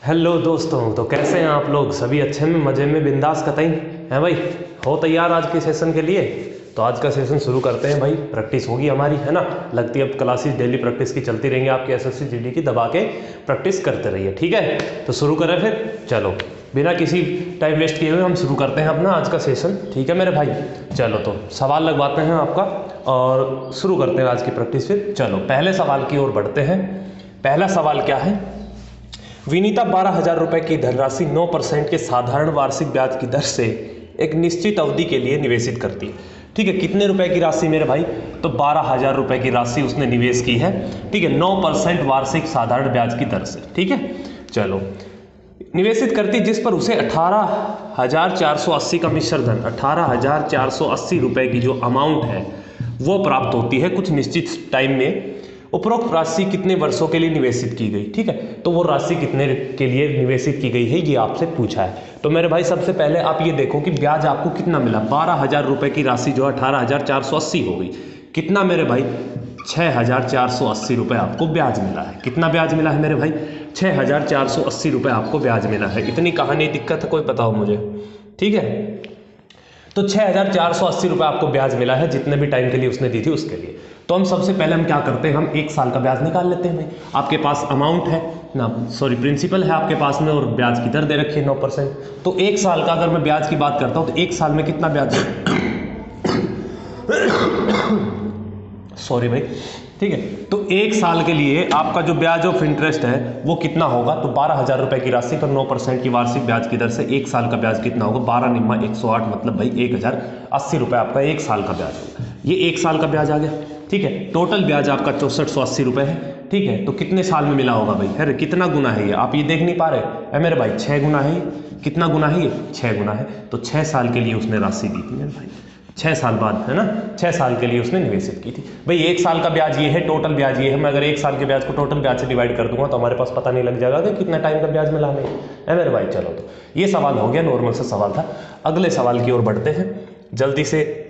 Hello दोस्तों, तो कैसे हैं आप लोग? सभी अच्छे में, मज़े में, बिंदास कतई हैं भाई? हो तैयार आज के सेशन के लिए? तो आज का सेशन शुरू करते हैं भाई। प्रैक्टिस होगी हमारी, है ना? लगती है अब क्लासेस डेली प्रैक्टिस की चलती रहेंगी आपकी। एसएससी जीडी की दबा के प्रैक्टिस करते रहिए, ठीक है? तो शुरू करें फिर। चलो, बिना किसी टाइम वेस्ट किए हुए हम शुरू करते हैं अपना आज का सेशन, ठीक है मेरे भाई? चलो, तो सवाल लगवाते हैं आपका और शुरू करते हैं आज की प्रैक्टिस फिर। चलो, पहले सवाल की ओर बढ़ते हैं। पहला सवाल क्या है? विनीता 12,000 रुपये की धनराशि 9% के साधारण वार्षिक ब्याज की दर से एक निश्चित अवधि के लिए निवेशित करती है। ठीक है, कितने रुपए की राशि मेरे भाई? तो 12,000 रुपये की राशि उसने निवेश की है, ठीक है, 9% वार्षिक साधारण ब्याज की दर से, ठीक है? चलो, निवेशित करती जिस पर उसे 18,480 का मिश्र धन, 18,480 रुपये की जो अमाउंट है वो प्राप्त होती है कुछ निश्चित टाइम में। उपरोक्त राशि कितने वर्षों के लिए निवेशित की गई? ठीक है, तो वो राशि कितने के लिए निवेशित की गई है ये आपसे पूछा है। तो मेरे भाई सबसे पहले आप ये देखो कि ब्याज आपको कितना मिला। 12,000 रुपये की राशि जो 18,480 हो गई। कितना मेरे भाई? 6,480 रुपये आपको ब्याज मिला है। कितना ब्याज मिला है मेरे भाई? 6,480 रुपये आपको ब्याज मिला है। इतनी कहानी दिक्कत है कोई बताओ मुझे, ठीक है? तो 6,480 रुपये आपको ब्याज मिला है जितने भी टाइम के लिए उसने दी थी उसके लिए। तो हम सबसे पहले हम क्या करते हैं, हम एक साल का ब्याज निकाल लेते हैं। आपके पास अमाउंट है ना, सॉरी प्रिंसिपल है आपके पास में, और ब्याज की दर दे रखी है 9%। तो एक साल का अगर मैं ब्याज की बात करता हूँ तो एक साल में कितना ब्याज सॉरी भाई, ठीक है? तो एक साल के लिए आपका जो ब्याज ऑफ इंटरेस्ट है वो कितना होगा? तो 12,000 रुपये की राशि पर 9% की वार्षिक ब्याज की दर से एक साल का ब्याज कितना होगा? 12 निम्मा 108, मतलब भाई 1,080 रुपये आपका एक साल का ब्याज होगा। ये एक साल का ब्याज आ गया, ठीक है? टोटल ब्याज आपका 6480 रुपये है, ठीक है? तो कितने साल में मिला होगा भाई? अरे कितना गुना है ये, आप ये देख नहीं पा रहे मेरे भाई? 6 गुना है। कितना गुना है ये? 6 गुना है। तो 6 साल के लिए उसने राशि दी थी मेरे भाई, 6 साल बाद, है ना? 6 साल के लिए उसने निवेशित की थी। भाई एक साल का ब्याज ये है, टोटल ब्याज ये है। मैं अगर एक साल के ब्याज को टोटल ब्याज से डिवाइड कर दूंगा तो हमारे पास पता नहीं लग जाएगा कि कितना टाइम का ब्याज मिला हमें, है मेरे भाई? चलो, तो ये सवाल हो गया, नॉर्मल सा सवाल था। अगले सवाल की ओर बढ़ते हैं, जल्दी से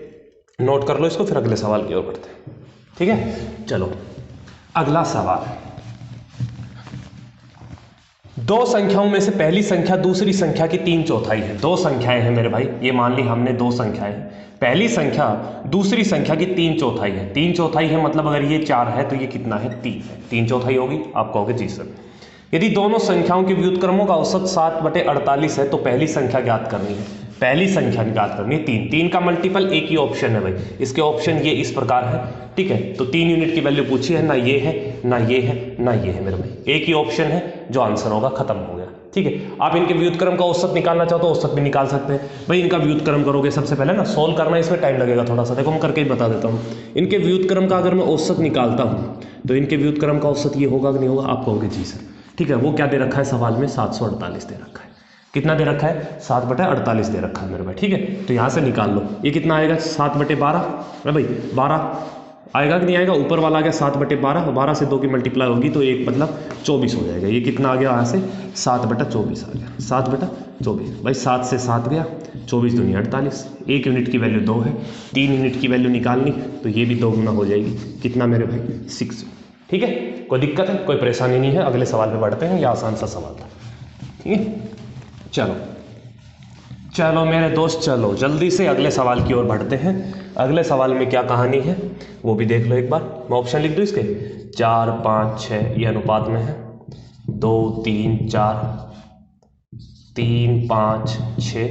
नोट कर लो इसको, फिर अगले सवाल की ओर बढ़ते हैं, ठीक है? चलो, अगला सवाल। दो संख्याओं में से पहली संख्या दूसरी संख्या की 3/4 है। दो संख्याएं हैं मेरे भाई, ये मान ली हमने दो संख्याएं। पहली संख्या दूसरी संख्या की 3/4 है। 3/4 है मतलब अगर ये 4 है तो ये कितना है? 3 है। 3/4 होगी। आप कहोगे जी सर, यदि दोनों संख्याओं के व्युत्क्रमों का औसत 7/48 है तो पहली संख्या ज्ञात करनी है। पहली संख्या ज्ञात करनी है 3। 3 का मल्टीपल एक ही ऑप्शन है भाई, इसके ऑप्शन ये इस प्रकार है, ठीक है? तो 3 यूनिट की वैल्यू पूछी है, ना ये है ना ये है ना ये है मेरे भाई, एक ही ऑप्शन है, जो आंसर होगा खत्म हो गया, ठीक है? आप इनके व्युत्क्रम का औसत निकालना चाहो तो औसत भी निकाल सकते हैं भाई। इनका व्युत्क्रम करोगे सबसे पहले ना, सोल्व करना इसमें टाइम लगेगा थोड़ा सा, देखो मैं करके ही बता देता हूँ। इनके व्युत्क्रम का अगर मैं औसत निकालता हूँ तो इनके व्युत्क्रम का औसत ये होगा कि नहीं होगा? आप कहोगे जी सर, ठीक है? वो क्या दे रखा है सवाल में? 748 दे रखा है। कितना दे रखा है? 7/48 दे रखा है मेरे भाई, ठीक है? तो यहाँ से निकाल लो, ये कितना आएगा? 7/12 है भाई, 12 आएगा कि नहीं आएगा? ऊपर वाला आ गया 7/12, 12 से 2 की मल्टीप्लाई होगी तो एक मतलब 24 हो जाएगा। ये कितना आ गया यहाँ से? 7/24 आ गया, 7/24 भाई। 7 से 7 गया, 24 दूनी 48, एक यूनिट की वैल्यू 2 है, 3 यूनिट की वैल्यू निकालनी तो ये भी 2 गुना हो जाएगी। कितना मेरे भाई? 6, ठीक है? कोई दिक्कत है? कोई परेशानी नहीं है? अगले सवाल पे बढ़ते हैं, ये आसान सा सवाल था, ठीक है? चलो चलो मेरे दोस्त, चलो जल्दी से अगले सवाल की ओर बढ़ते हैं। अगले सवाल में क्या कहानी है वो भी देख लो एक बार। मैं ऑप्शन लिख दूँ इसके? 4, 5, 6 ये अनुपात में है। 2, 3, 4, 3, 5, 6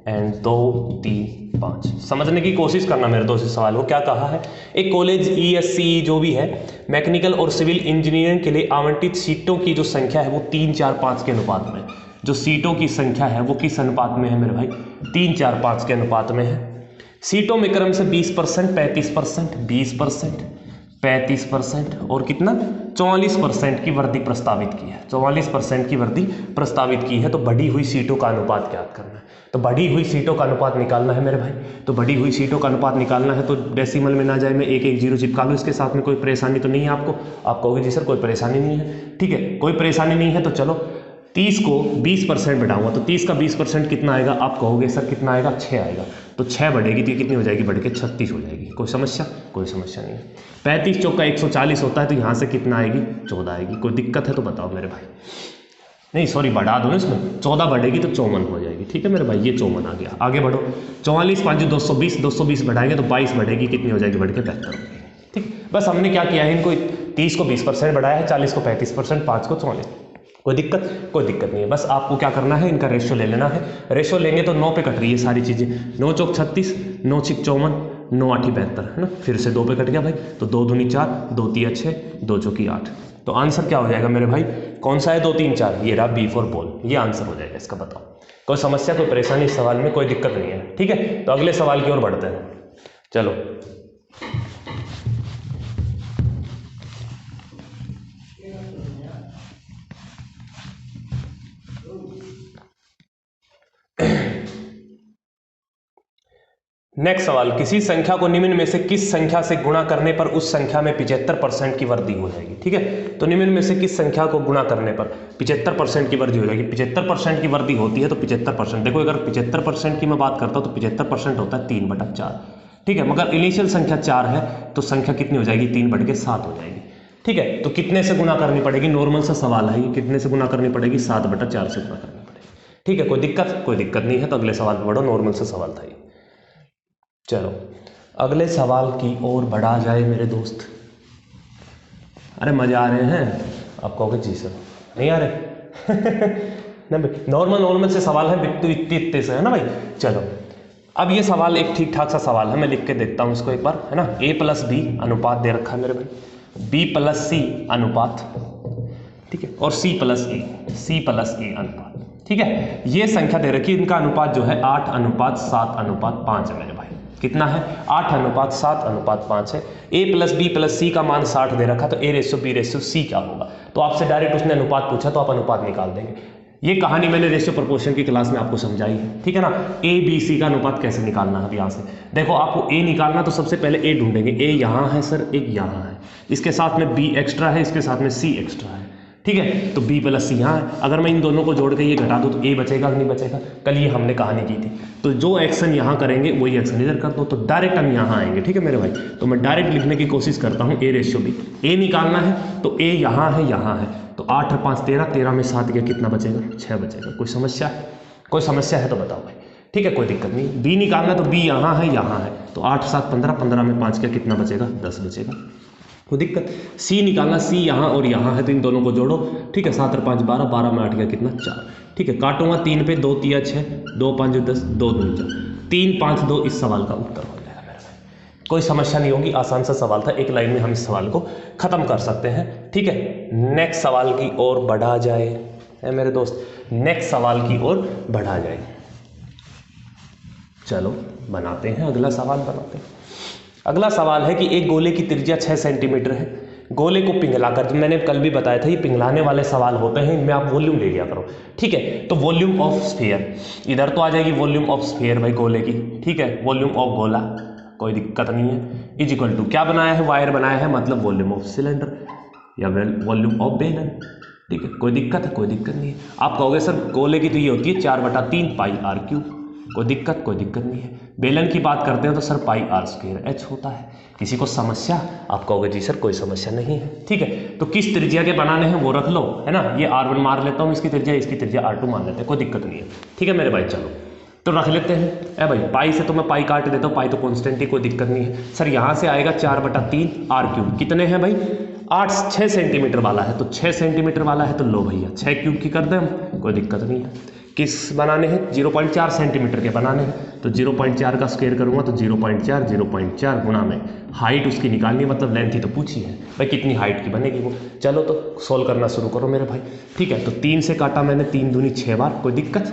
एंड 2, 3, 5। समझने की कोशिश करना मेरे दोस्त इस सवाल को। क्या कहा है? एक कॉलेज ESCE जो भी है, मैकेनिकल और सिविल इंजीनियरिंग के लिए आवंटित सीटों की जो संख्या है वो 3, 4, 5 के अनुपात में। जो सीटों की संख्या है वो किस अनुपात में है मेरे भाई? 3, 4, 5 के अनुपात में है। सीटों में क्रम से 20%, 35%, 20%, 35% और कितना? 44% की वृद्धि प्रस्तावित की है। 44% की वृद्धि प्रस्तावित की है। तो बढ़ी हुई सीटों का अनुपात ज्ञात करना है। तो बढ़ी हुई सीटों का अनुपात निकालना है मेरे भाई। तो बढ़ी हुई सीटों का अनुपात निकालना है तो डेसिमल में ना जाए, मैं 1 1 0 चिपका लूँ इसके साथ में। कोई परेशानी तो नहीं है आपको? आप कहोगे जी सर कोई परेशानी नहीं है, ठीक है? कोई परेशानी नहीं है तो चलो 30 को 20% बढ़ाऊंगा तो 30 का 20% कितना आएगा? आप कहोगे सर कितना आएगा? 6 आएगा। तो 6 बढ़ेगी तो ये कितनी हो जाएगी? बढ़ के 36 हो जाएगी। कोई समस्या? कोई समस्या नहीं है। 35 चौका 140 होता है तो यहाँ से कितना आएगी? 14 आएगी। कोई दिक्कत है तो बताओ मेरे भाई। नहीं सॉरी बढ़ा दो ना इसमें, 14 बढ़ेगी तो 54 हो जाएगी। ठीक है मेरे भाई, ये 54 आ गया। आगे बढ़ो, 44 5 220, 220 बढ़ाएंगे तो 22 बढ़ेगी, कितनी हो जाएगी? बढ़ के 73 हो जाएगी। ठीक, बस हमने क्या किया है, इनको 30 को 20% बढ़ाया है, 40 को 35%, 5 को 44। कोई दिक्कत नहीं है। बस आपको क्या करना है, इनका रेशियो ले लेना है। रेशियो लेंगे तो 9 पे कट रही है सारी चीज़ें, 9 चौक 36, 9 छिक 54, 9 आठी 72 है ना। फिर से 2 पे कट गया भाई, तो 2 दूनी 4, 2 तिया 6, 2 चौकी 8। तो आंसर क्या हो जाएगा मेरे भाई? कौन सा है? 2 3 4, ये रहा बी फॉर बॉल, ये आंसर हो जाएगा इसका। बताओ कोई समस्या, कोई परेशानी इस सवाल में? कोई दिक्कत नहीं है। ठीक है, तो अगले सवाल की ओर बढ़ते हैं। चलो नेक्स्ट सवाल, किसी संख्या को निम्न में से किस संख्या से गुणा करने पर उस संख्या में 75% की वृद्धि हो जाएगी? ठीक है, तो निम्न में से किस संख्या को गुणा करने पर 75% की वृद्धि हो जाएगी? 75% की वृद्धि होती है तो 75%, देखो अगर 75% की मैं बात करता हूँ तो 75% होता है 3/4। ठीक है, मगर इनिशियल संख्या 4 है तो संख्या कितनी हो जाएगी? 3/7 हो जाएगी। ठीक है, तो कितने से गुणा करनी पड़ेगी? नॉर्मल सा सवाल है ये, कितने से गुणा करनी पड़ेगी? 7/4 से गुणा करनी पड़ेगी। ठीक है, कोई दिक्कत नहीं है। तो अगले सवाल पर बढ़ो, नॉर्मल सा सवाल था ये। चलो अगले सवाल की ओर बढ़ा जाए मेरे दोस्त। अरे मजा आ रहे हैं? आप कहोगे जी सर नहीं आ रहे नॉर्मल से सवाल है, इतने से है ना भाई। चलो अब ये सवाल एक ठीक ठाक सा सवाल है, मैं लिख के देखता हूँ इसको एक बार, है ना। A+B अनुपात दे रखा है मेरे भाई, B+C अनुपात, ठीक है, और C+E अनुपात। ठीक है, ये संख्या दे रखी है, इनका अनुपात जो है 8:7:5 है मेरे भाई। कितना है? 8:7:5 है। A+B+C का मान 60 दे रखा, तो A/B/C क्या होगा? तो आपसे डायरेक्ट उसने अनुपात पूछा तो आप अनुपात निकाल देंगे। ये कहानी मैंने रेशियो प्रोपोर्शन की क्लास में आपको समझाई है। ठीक है ना। A/B/C का अनुपात कैसे निकालना है? अब यहाँ से देखो, आपको A निकालना तो सबसे पहले A ढूंढेंगे। A यहाँ है सर, एक यहाँ है, इसके साथ में B एक्स्ट्रा है, इसके साथ में C एक्स्ट्रा है। ठीक है, तो B+C यहाँ है। अगर मैं इन दोनों को जोड़ के ये घटा दूँ तो A बचेगा कि नहीं बचेगा? कल ये हमने कहानी की थी। तो जो एक्शन यहाँ करेंगे वही एक्शन इधर कर दो, तो डायरेक्ट हम यहाँ आएंगे। ठीक है मेरे भाई, तो मैं डायरेक्ट लिखने की कोशिश करता हूँ। A/B, A निकालना है तो A यहाँ है, यहाँ है, तो 8 और 5 13, 13 में 7 गया, कितना बचेगा? 6 बचेगा। कोई समस्या है? कोई समस्या है तो बताओ भाई। ठीक है, कोई दिक्कत नहीं। B निकालना तो B यहाँ है, यहाँ है, तो 8 7 15, 15 में 5 गया, कितना बचेगा? 10 बचेगा। कोई दिक्कत? C निकालना, C यहाँ और यहाँ है, तो इन दोनों को जोड़ो। ठीक है, 7 और 5 12, 12 में 8 गया, कितना? 4। ठीक है, काटूंगा 3 पे, 2 तिया 6, 2 5 10, 2 2 4, 3 5 2 इस सवाल का उत्तर हो जाएगा मेरे भाई। कोई समस्या नहीं होगी, आसान सा सवाल था, एक लाइन में हम इस सवाल को खत्म कर सकते हैं। ठीक है, नेक्स्ट सवाल की ओर बढ़ा जाए मेरे दोस्त, नेक्स्ट सवाल की ओर बढ़ा जाए। चलो बनाते हैं अगला सवाल, बनाते हैं। अगला सवाल है कि एक गोले की त्रिज्या 6 सेंटीमीटर है, गोले को पिघलाकर, जो मैंने कल भी बताया था ये पिघलाने वाले सवाल होते हैं, इनमें आप वॉल्यूम ले लिया करो। ठीक है, तो वॉल्यूम ऑफ स्फीयर इधर तो आ जाएगी, वॉल्यूम ऑफ स्फीयर भाई गोले की। ठीक है, वॉल्यूम ऑफ गोला, कोई दिक्कत नहीं है, इज इक्वल टू क्या बनाया है? वायर बनाया है, मतलब वॉल्यूम ऑफ सिलेंडर या वॉल्यूम ऑफ बेलन। ठीक है, कोई दिक्कत है? कोई दिक्कत नहीं है। आप कहोगे सर गोले की तो ये होती है 4/3 πr3, कोई दिक्कत नहीं है। बेलन की बात करते हैं तो सर πr²h होता है। किसी को समस्या? आप कहोगे जी सर कोई समस्या नहीं है। ठीक है, तो किस त्रिज्या के बनाने हैं वो रख लो, है ना। ये r1 मार लेता हूँ, इसकी त्रिज्या r2 मान लेते हैं, कोई दिक्कत नहीं है। ठीक है मेरे भाई, चलो तो रख लेते हैं। भाई पाई से तो मैं पाई काट देता हूँ, पाई तो कॉन्स्टेंट ही, कोई दिक्कत नहीं है। सर यहाँ से आएगा 4/3 r3, कितने हैं भाई? 6 सेंटीमीटर वाला है, तो 6 सेंटीमीटर वाला है तो लो भैया 6 क्यूब की कर दें हम, कोई दिक्कत नहीं है। किस बनाने हैं? 0.4 सेंटीमीटर के बनाने हैं, तो 0.4 का स्क्वायर करूंगा तो 0.4 गुणा में हाइट उसकी निकालनी है, मतलब लेंथ ही तो पूछी है भाई, कितनी हाइट की बनेगी वो। चलो तो सोल्व करना शुरू करो मेरे भाई। ठीक है, तो 3 से काटा मैंने, 3 दूनी 6 बार, कोई दिक्कत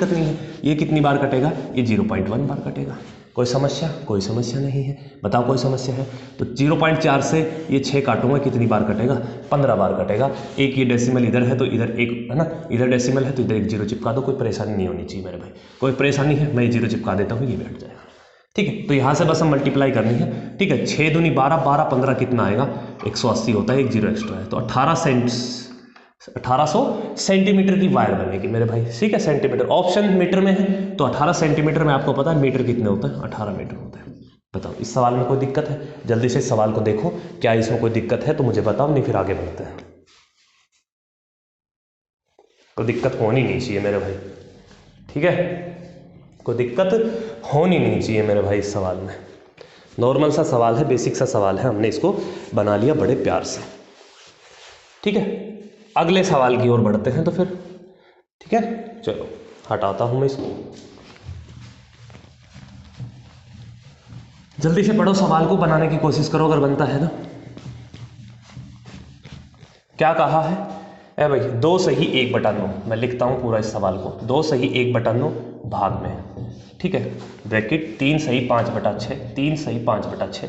नहीं है। ये कितनी बार कटेगा? ये 0.1 बार कटेगा। कोई समस्या? कोई समस्या नहीं है। बताओ कोई समस्या है? तो 0.4 से ये 6 काटूंगा, कितनी बार कटेगा? 15 बार कटेगा। एक ये डेसिमल इधर है तो इधर एक है ना, इधर डेसिमल है तो इधर एक 0 चिपका दो, कोई परेशानी नहीं होनी चाहिए मेरे भाई। कोई परेशानी है? मैं 0 चिपका देता हूँ, ये बैठ जाएगा। ठीक है, तो यहाँ से बस हम मल्टीप्लाई करनी है। ठीक है, 6 दूनी 12, 12 15 कितना आएगा? 180 होता है, एक 0 एक्स्ट्रा है, तो 1800 सेंटीमीटर की वायर बनेगी मेरे भाई। ठीक है, सेंटीमीटर ऑप्शन मीटर में है, तो 18 सेंटीमीटर में आपको पता है मीटर कितने होते हैं? 18 मीटर होते हैं। बताओ इस सवाल में कोई दिक्कत है? जल्दी से इस सवाल को देखो, क्या इसमें कोई दिक्कत है तो मुझे बताओ, नहीं फिर आगे बढ़ते हैं। कोई दिक्कत होनी नहीं चाहिए मेरे भाई, ठीक है, कोई दिक्कत होनी नहीं चाहिए मेरे भाई इस सवाल में। नॉर्मल सा सवाल है, बेसिक सा सवाल है, हमने इसको बना लिया बड़े प्यार से, ठीक है। अगले सवाल की ओर बढ़ते हैं तो फिर, ठीक है, चलो हटाता हूं मैं इसको। जल्दी से पढ़ो, सवाल को बनाने की कोशिश करो अगर बनता है तो। क्या कहा है भाई, 2 सही 1/9, मैं लिखता हूं पूरा इस सवाल को, 2 सही 1/9 भाग में, ठीक है, ब्रैकेट 3 सही 5/6, 3 सही 5/6।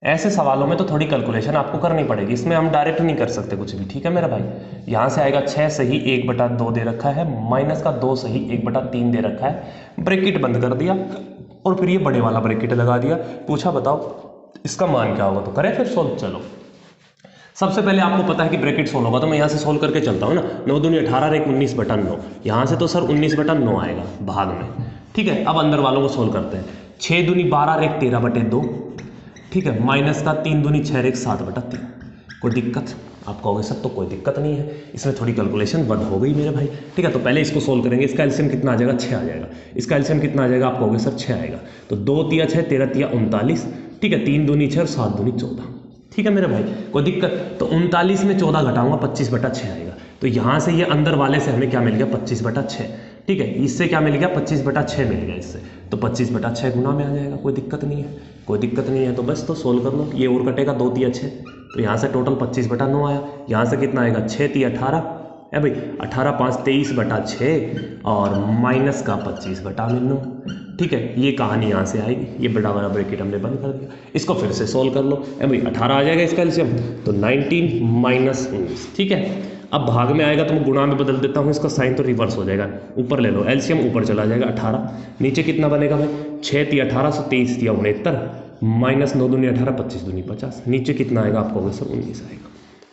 ऐसे सवालों में तो थोड़ी कैलकुलेशन आपको करनी पड़ेगी, इसमें हम डायरेक्ट नहीं कर सकते कुछ भी, ठीक है मेरा भाई। यहाँ से आएगा 6 सही 1/2 दे रखा है, माइनस का 2 सही 1/3 दे रखा है, ब्रैकेट बंद कर दिया और फिर ये बड़े वाला ब्रैकेट लगा दिया। पूछा बताओ इसका मान क्या होगा, तो करें फिर सोल्व। चलो सबसे पहले आपको पता है कि ब्रैकेट सोल्व होगा, तो मैं यहाँ से सोल्व करके चलता हूँ ना। 9 दूनी 18 एक 19/9, यहाँ से तो सर 19/9 आएगा भाग में, ठीक है। अब अंदर वालों को सोल्व करते हैं। 6 दूनी 12 एक 13/2, ठीक है, माइनस का 3 दूनी 6 एक 7/3। कोई दिक्कत, आप कहोगे सर तो कोई दिक्कत नहीं है, इसमें थोड़ी कैलकुलेशन बंद हो गई मेरे भाई, ठीक है। तो पहले इसको सोल्व करेंगे, इसका एलसीएम कितना आ जाएगा, 6 आ जाएगा। इसका एलसीएम कितना आ जाएगा, आप कहोगे सर 6 आएगा, तो 2 तिया 6 13 तिया 39, ठीक है, 3 दूनी 6 और 7 दूनी 14, ठीक है मेरे भाई, कोई दिक्कत। तो 39 में 14 घटाऊंगा 25/6 आएगा, तो यहाँ से ये अंदर वाले से हमें क्या मिल गया, 25/6, ठीक है। इससे क्या मिल गया, 25/6 मिल गया इससे, तो 25/6 गुना में आ जाएगा, कोई दिक्कत नहीं है, कोई दिक्कत नहीं है। तो बस तो सोल्व कर लो, ये और कटेगा 2 तिया 6, तो यहाँ से टोटल 25/9 आया। यहाँ से कितना आएगा, 6 तिया 18 है भाई, 18 5 23/6 और माइनस का 25/9, ठीक है। ये कहानी यहाँ से आएगी, ये बड़ा वाला ब्रैकेट हमने बंद कर दिया। इसको फिर से सोल्व कर लो, भाई 18 आ जाएगा इसका एलसीएम, तो 19 माइनस 19, ठीक है। अब भाग में आएगा तो मैं गुणा में बदल देता हूँ, इसका साइन तो रिवर्स हो जाएगा, ऊपर ले लो, एलसीएम ऊपर चला जाएगा 18, नीचे कितना बनेगा भाई, 6 तिया 18 सो 23 तिया 69, माइनस 9 दूनी 18 25 दूनी 50, नीचे कितना आएगा, आपको होगा सर 19 आएगा,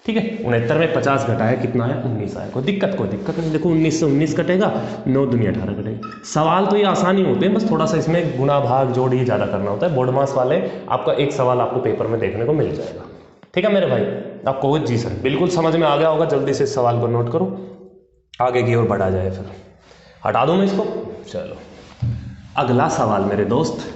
ठीक है। 69 में 50 घटाया कितना आया, 19 आया। कोई दिक्कत नहीं, देखो 19 से 19 कटेगा, 9 दूनी 18 कटेगा। सवाल तो ये आसानी होते हैं, बस थोड़ा सा इसमें गुणा भाग जोड़ ये ज़्यादा करना होता है। बोर्ड मास वाले आपका एक सवाल आपको पेपर में देखने को मिल जाएगा, ठीक है मेरे भाई। आप कहोगे जी सर बिल्कुल समझ में आ गया होगा, जल्दी से इस सवाल को नोट करो, आगे की ओर बढ़ा जाए। फिर हटा दूँ मैं इसको, चलो अगला सवाल मेरे दोस्त,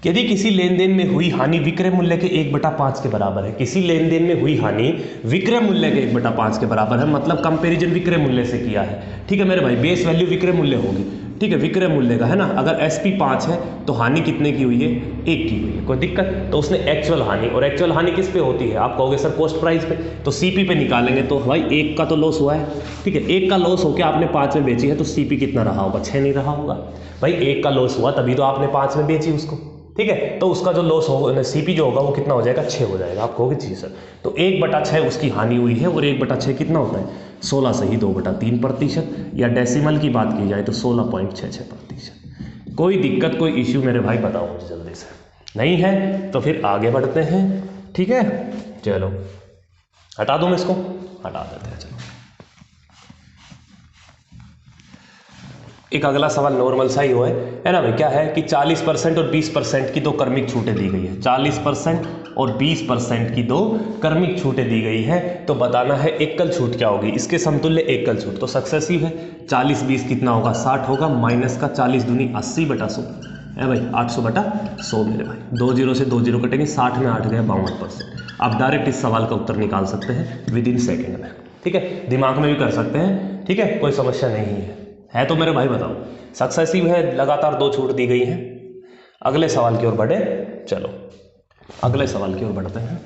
यदि किसी लेन देन में हुई हानि विक्रय मूल्य के 1/5 के बराबर है, किसी लेन देन में हुई हानि विक्रय मूल्य के 1/5 के बराबर है, मतलब कंपैरिजन विक्रय मूल्य से किया है, ठीक है मेरे भाई। बेस वैल्यू विक्रय मूल्य होगी, ठीक है, विक्रय मूल्य का है ना। अगर एसपी 5 है तो हानि कितने की हुई है, 1 की हुई है, कोई दिक्कत। तो उसने एक्चुअल हानि, और एक्चुअल हानि किस पे होती है, आप कहोगे सर कॉस्ट प्राइस पे, तो सीपी पे निकालेंगे, तो भाई 1 का तो लॉस हुआ है, ठीक है। 1 का लॉस होकर आपने 5 में बेची है, तो सीपी कितना रहा होगा, 6 नहीं रहा होगा भाई। 1 का लॉस हुआ तभी तो आपने 5 में बेची उसको, ठीक है। तो उसका जो लॉस होगा, सीपी जो होगा वो कितना हो जाएगा, 6 हो जाएगा। आप कहोगे जी सर, तो 1/6 उसकी हानि हुई है, और 1/6 कितना होता है, 16 सही 2/3%, या डेसिमल की बात की जाए तो 16.66%। कोई दिक्कत, कोई इश्यू मेरे भाई बताओ मुझे जल्दी से, नहीं है तो फिर आगे बढ़ते हैं, ठीक है। चलो हटा दूँ मैं इसको, हटा देते हैं। चलो एक अगला सवाल नॉर्मल सा ही हुआ है ना भाई। क्या है कि 40% और 20% की 2 क्रमिक छूटें दी गई है, 40% और 20% की 2 क्रमिक छूटें दी गई है, तो बताना है एकल छूट क्या होगी, इसके समतुल्य एकल छूट। तो सक्सेसिव है, 40-20 कितना होगा, 60 होगा, माइनस का 40 दूनी 80/100 है भाई, 800/100 मेरे भाई। 2 0 से 2 0 कटेंगे, 60 में 8 गया 52%। आप डायरेक्ट इस सवाल का उत्तर निकाल सकते हैं विदिन सेकेंड में, ठीक है। दिमाग में भी कर सकते हैं, ठीक है, कोई समस्या नहीं है तो मेरे भाई बताओ। सक्सेसिव है, लगातार 2 छूट दी गई हैं। अगले सवाल की ओर बढ़े, चलो अगले सवाल की ओर बढ़ते हैं।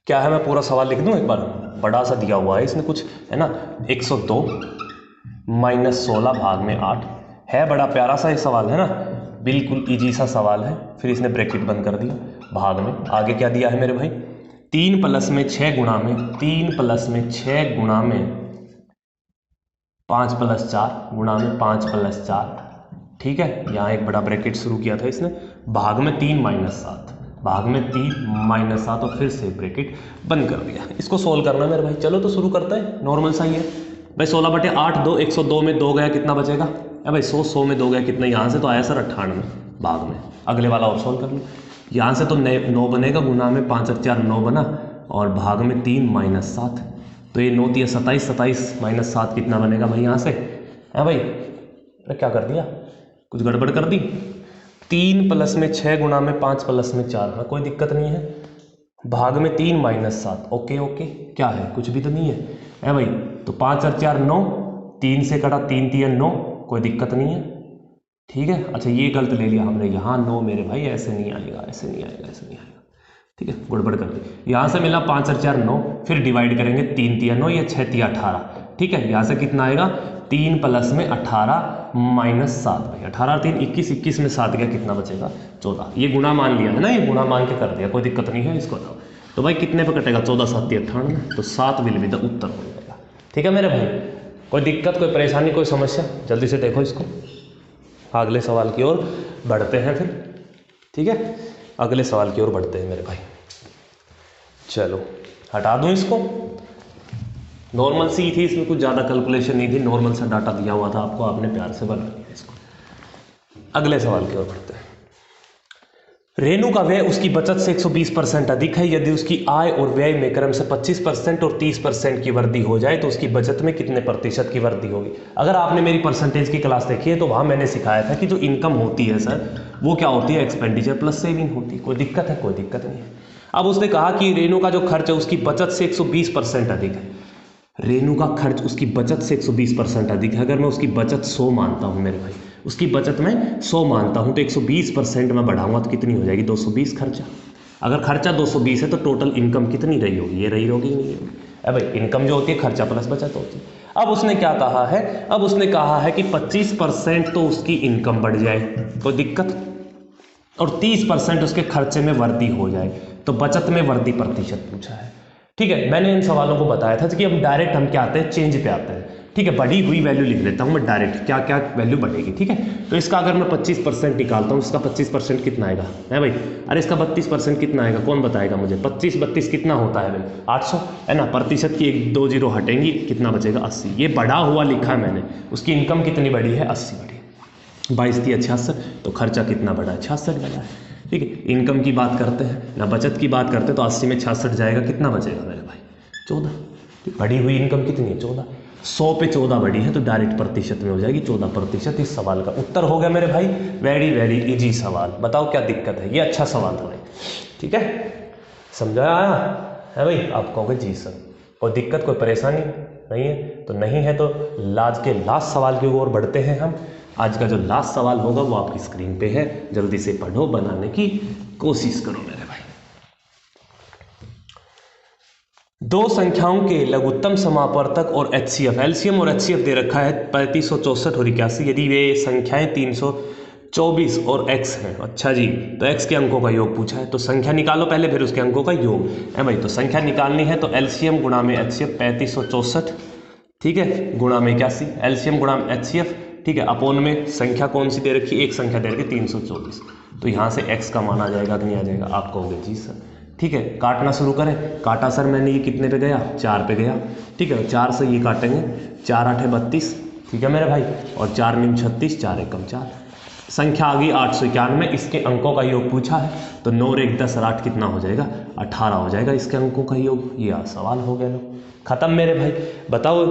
क्या है, मैं पूरा सवाल लिख दूं एक बार, बड़ा सा दिया हुआ है इसने कुछ, है ना। 102 माइनस 16 भाग में 8 है, बड़ा प्यारा सा ये सवाल है ना, बिल्कुल इजी सा सवाल है। फिर इसने ब्रैकेट बंद कर दिया भाग में। आगे क्या दिया है मेरे भाई, 3 प्लस में 6 गुणा में 3 प्लस में 6 गुणा में 5 प्लस 4 गुणा में 5 प्लस 4, ठीक है। यहाँ एक बड़ा ब्रैकेट शुरू किया था इसने, भाग में 3 माइनस 7, भाग में 3 माइनस 7 और फिर से ब्रैकेट बंद कर दिया। इसको सोल्व करना है मेरे भाई, चलो तो शुरू करते हैं। नॉर्मल सा ही है भाई, 16/8 2, 102 में 2 गया कितना बचेगा, है भाई 100 में 2 गया कितना, यहाँ से तो आया सर 98 भाग में। अगले वाला और सोल्व कर लो, यहाँ से तो 9 बनेगा, गुना में 5 और 4 9 बना, और भाग में 3 माइनस 7, तो ये 9 3 27, 27 माइनस 7 कितना बनेगा भाई यहाँ से, है भाई। अरे क्या कर दिया, कुछ गड़बड़ कर दी। 3 प्लस में 6 गुना में 5 प्लस में 4, हाँ कोई दिक्कत नहीं है। भाग में 3 माइनस 7, ओके ओके, क्या है, कुछ भी तो नहीं है भाई। तो 5 और 4 9, 3 से कटा 3 3 9, कोई दिक्कत नहीं है, ठीक है। अच्छा ये गलत ले लिया हमने, यहाँ 9 मेरे भाई, ऐसे नहीं आएगा, ऐसे नहीं आएगा, ऐसे नहीं आएगा, ठीक है, गड़बड़ कर दी। यहाँ से मिला 5 और 4 9, फिर डिवाइड करेंगे 3 3 9, ये 6 3 18, ठीक है। यहाँ से कितना आएगा, 3 प्लस में 18 माइनस 7 भाई, 18 3 21, 21 में 7 गया, कितना बचेगा 14। ये गुणा मान लिया है ना, ये गुणा मान के कर दिया, कोई दिक्कत नहीं है इसको। तो भाई कितने पे कटेगा, 14 7 98, तो 7 विल बी द उत्तर हो जाएगा, ठीक है मेरे भाई। कोई दिक्कत, कोई परेशानी, कोई समस्या, जल्दी से देखो इसको। अगले सवाल की ओर बढ़ते हैं फिर, ठीक है, अगले सवाल की ओर बढ़ते हैं मेरे भाई। चलो हटा दूं इसको, नॉर्मल सी थी, इसमें कुछ ज़्यादा कैलकुलेशन नहीं थी, नॉर्मल सा डाटा दिया हुआ था आपको, आपने प्यार से बना लिया इसको। अगले सवाल की ओर बढ़ते हैं। रेणु का व्यय उसकी बचत से 120% अधिक है। यदि उसकी आय और व्यय में क्रम से 25% और 30% की वृद्धि हो जाए तो उसकी बचत में कितने प्रतिशत की वृद्धि होगी। अगर आपने मेरी परसेंटेज की क्लास देखी है तो वहाँ मैंने सिखाया था कि जो इनकम होती है सर, वो क्या होती है, एक्सपेंडिचर प्लस सेविंग होती है। कोई दिक्कत है, कोई दिक्कत नहीं है। अब उसने कहा कि रेणु का जो खर्च है उसकी बचत से 120% अधिक है। रेणु का खर्च उसकी बचत से 120% अधिक है। अगर मैं उसकी बचत 100 मानता हूँ मेरे भाई, उसकी बचत में 100 मानता हूँ, तो 120% में बढ़ाऊंगा तो कितनी हो जाएगी, 220 खर्चा। अगर खर्चा 220 है तो टोटल इनकम कितनी रही होगी, ये रही होगी नहीं होगी। अब भाई इनकम जो होती है खर्चा प्लस बचत होती है। अब उसने क्या कहा है, अब उसने कहा है कि 25% तो उसकी इनकम बढ़ जाए, कोई दिक्कत, और 30% उसके खर्चे में वृद्धि हो जाए, तो बचत में वृद्धि प्रतिशत पूछा है। ठीक है, मैंने इन सवालों को बताया था कि अब डायरेक्ट हम क्या आते हैं, चेंज पे आते हैं। ठीक है, बढ़ी हुई वैल्यू लिख लेता हूँ मैं डायरेक्ट, क्या क्या वैल्यू बढ़ेगी। ठीक है, तो इसका अगर मैं 25% निकालता हूँ, इसका 25% कितना आएगा है भाई, अरे इसका 32% कितना आएगा, कौन बताएगा मुझे। 25 32 कितना होता है भाई, 800 है ना। प्रतिशत की 1 2 0 हटेंगी, कितना बचेगा 80। ये बढ़ा हुआ लिखा है मैंने, उसकी इनकम कितनी बढ़ी है, 80 बढ़ी है। 22 थी 66, तो खर्चा कितना बढ़ा है, 66 बढ़ा है। ठीक है, इनकम की बात करते हैं ना, बचत की बात करते हैं, तो 80 में 66 जाएगा, कितना बचेगा मेरे भाई, 14। बढ़ी हुई इनकम कितनी है, 14। 100 पे 14 बढ़ी है तो डायरेक्ट प्रतिशत में हो जाएगी 14%। इस सवाल का उत्तर हो गया मेरे भाई। वेरी वेरी इजी सवाल, बताओ क्या दिक्कत है, ये अच्छा सवाल था भाई। ठीक है, समझा आया है भाई। आप कहोगे जी सर, कोई दिक्कत कोई परेशानी नहीं है, तो नहीं है तो आज के लास्ट सवाल की ओर बढ़ते हैं हम। आज का जो लास्ट सवाल होगा वो आपकी स्क्रीन पे है, जल्दी से पढ़ो, बनाने की कोशिश करो मेरे भाई। दो संख्याओं के लघुत्तम समापवर्तक और HCF, एलसीएम और HCF दे रखा है 3564 और 81। यदि वे संख्याएं 324 और x हैं, अच्छा जी, तो x के अंकों का योग पूछा है, तो संख्या निकालो पहले, फिर उसके अंकों का योग है भाई। तो संख्या निकालनी है तो एलसीएम गुणा में HCF 3564, ठीक है, गुणा में 81, एलसीएम गुणा में HCF, ठीक है, अपोन में संख्या कौन सी दे रखी है, एक संख्या दे रखी 324, तो यहाँ से x का मान आ जाएगा कि नहीं आ जाएगा, आप कहोगे जी सर। ठीक है, काटना शुरू करें। काटा सर मैंने, ये कितने पे गया, 4 पे गया। ठीक है, 4 से ये काटेंगे, 4 8 32, ठीक है मेरे भाई, और 4 9 36, 4 1 4, संख्या आ गई 891। इसके अंकों का योग पूछा है, तो 9 और 1 10 और 8 कितना हो जाएगा, 18 हो जाएगा इसके अंकों का योग। ये सवाल हो गया, लो खत्म मेरे भाई। बताओ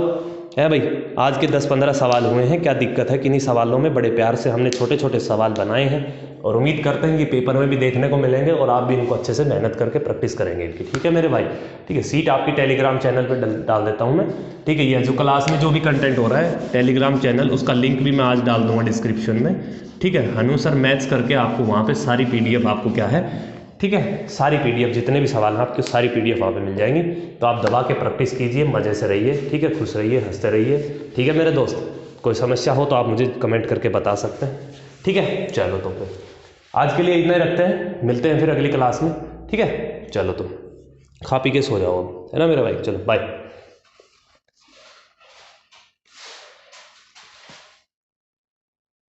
है भाई, आज के 10-15 सवाल हुए हैं, क्या दिक्कत है। किन्हीं सवालों में बड़े प्यार से हमने छोटे छोटे सवाल बनाए हैं, और उम्मीद करते हैं कि पेपर में भी देखने को मिलेंगे, और आप भी इनको अच्छे से मेहनत करके प्रैक्टिस करेंगे इनकी। ठीक है मेरे भाई, ठीक है, सीट आपकी टेलीग्राम चैनल पर डाल देता हूँ मैं। ठीक है, ये जो क्लास में जो भी कंटेंट हो रहा है, टेलीग्राम चैनल, उसका लिंक भी मैं आज डाल दूंगा डिस्क्रिप्शन में। ठीक है, हनु सर मैथ्स करके आपको वहाँ पर सारी PDF आपको क्या है, ठीक है, सारी PDF जितने भी सवाल हैं आपके, सारी PDF वहाँ पे मिल जाएंगी। तो आप दबा के प्रैक्टिस कीजिए, मज़े से रहिए, ठीक है, खुश रहिए, हंसते रहिए। ठीक है मेरे दोस्त, कोई समस्या हो तो आप मुझे कमेंट करके बता सकते हैं। ठीक है, चलो तो फिर आज के लिए इतना ही रखते हैं, मिलते हैं फिर अगली क्लास में। ठीक है, चलो तो खा पी के सो जाओ, है ना मेरे भाई, चलो बाय।